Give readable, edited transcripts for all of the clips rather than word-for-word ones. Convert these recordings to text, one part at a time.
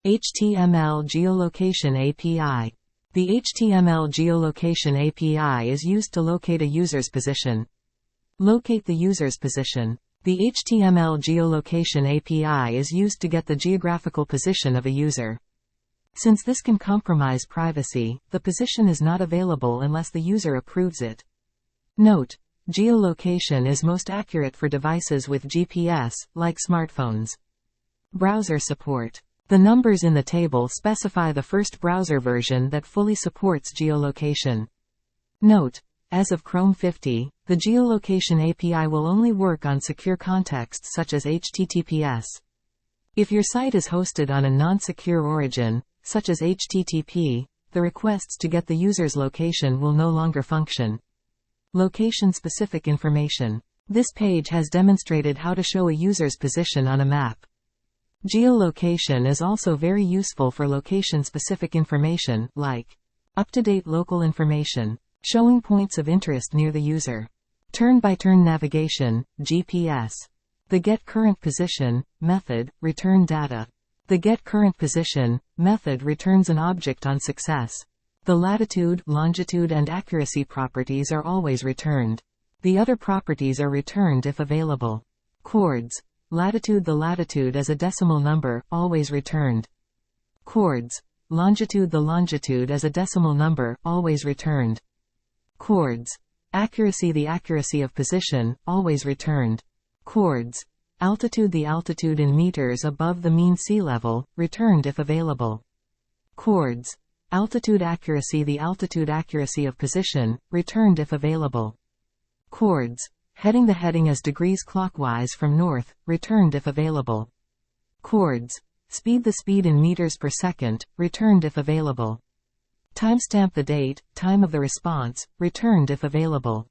HTML geolocation API. The HTML geolocation API is used to locate a user's position. Locate the user's position. The HTML geolocation API is used to get the geographical position of a user. Since this can compromise privacy, the position is not available unless the user approves it. Note: geolocation is most accurate for devices with GPS, like smartphones. Browser support. The numbers in the table specify the first browser version that fully supports geolocation. Note: as of Chrome 50, the geolocation API will only work on secure contexts such as HTTPS. If your site is hosted on a non-secure origin, such as HTTP, the requests to get the user's location will no longer function. Location-specific information. This page has demonstrated how to show a user's position on a map. Geolocation is also very useful for location-specific information, like up-to-date local information, showing points of interest near the user. Turn-by-turn navigation, GPS. The Get Current Position method, return data. The Get Current Position method returns an object on success. The latitude, longitude and accuracy properties are always returned. The other properties are returned if available. Chords. Latitude. The latitude as a decimal number, always returned. Chords. Longitude. The longitude as a decimal number, always returned. Chords. Accuracy. The accuracy of position, always returned. Chords. Altitude. The altitude in meters above the mean sea level, returned if available. Chords. Altitude accuracy. The altitude accuracy of position, returned if available. Chords. Heading. The heading as degrees clockwise from north, returned if available. Chords. Speed. The speed in meters per second, returned if available. Timestamp. The date, time of the response, returned if available.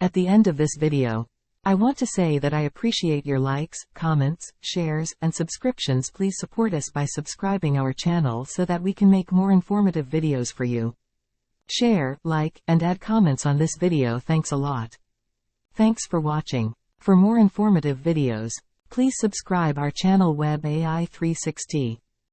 At the end of this video, I want to say that I appreciate your likes, comments, shares, and subscriptions. Please support us by subscribing our channel so that we can make more informative videos for you. Share, like, and add comments on this video. Thanks a lot. Thanks for watching. For more informative videos, please subscribe our channel Web AI 360.